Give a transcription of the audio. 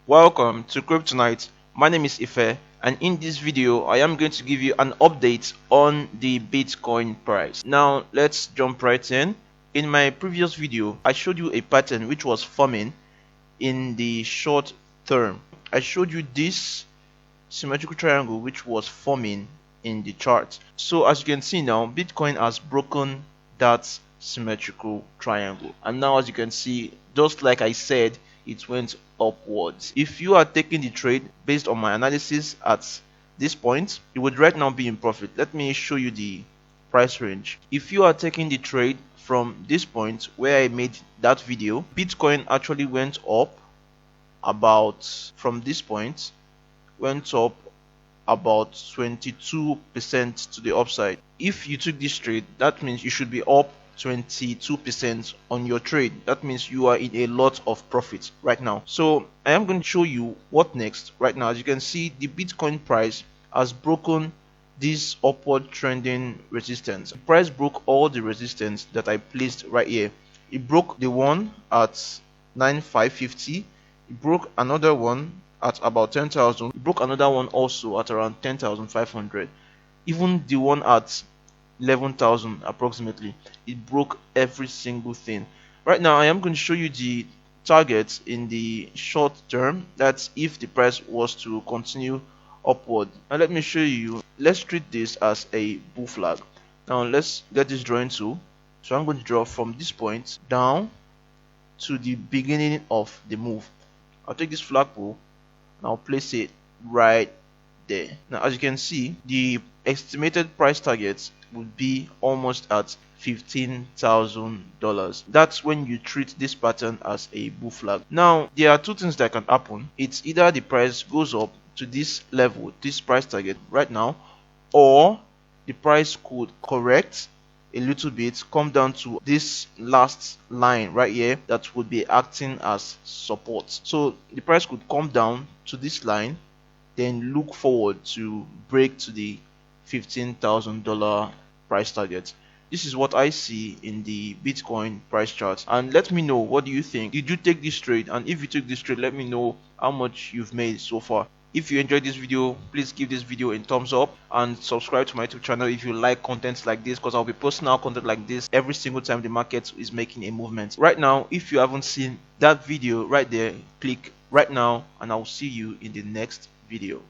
Welcome to Kryptonite. My name is Ife, and in this video I am going to give you an update on the Bitcoin price. Now let's jump right in. In my previous video I showed you a pattern which was forming in the short term. I showed you this symmetrical triangle which was forming in the chart. So as you can see now, Bitcoin has broken that symmetrical triangle, and now as you can see, just like I said, it went upwards. If you are taking the trade based on my analysis at this point, you would right now be in profit. Let me show you the price range. If you are taking the trade from this point where I made that video, Bitcoin actually went up about, from this point, went up about 22% to the upside. If you took this trade, that means you should be up 22% on your trade. That means you are in a lot of profit right now. So I am going to show you what next. Right now, as you can see, the Bitcoin price has broken this upward trending resistance. The price broke all the resistance that I placed right here. It broke the one at 9,550. It broke another one at about 10,000. It broke another one also at around 10,500. Even the one at 11,000 approximately, it broke every single thing. Right now I am going to show you the targets in the short term. That's if the price was to continue upward. Now let me show you. Let's treat this as a bull flag. Now let's get this drawing tool. So I'm going to draw from this point down to the beginning of the move. I'll take this flagpole and I'll place it right there. Now as you can see, the estimated price target would be almost at $15,000. That's when you treat this pattern as a bull flag. Now there are two things that can happen. It's either the price goes up to this level, this price target right now, or the price could correct a little bit, come down to this last line right here that would be acting as support. So the price could come down to this line, then look forward to break to the $15,000 price target. This is what I see in the Bitcoin price chart, and let me know, what do you think? Did you take this trade? And if you took this trade, let me know how much you've made so far. If you enjoyed this video, please give this video a thumbs up and subscribe to my YouTube channel if you like content like this, because I'll be posting out content like this every single time the market is making a movement. Right now, if you haven't seen that video right there, click right now and I'll see you in the next video.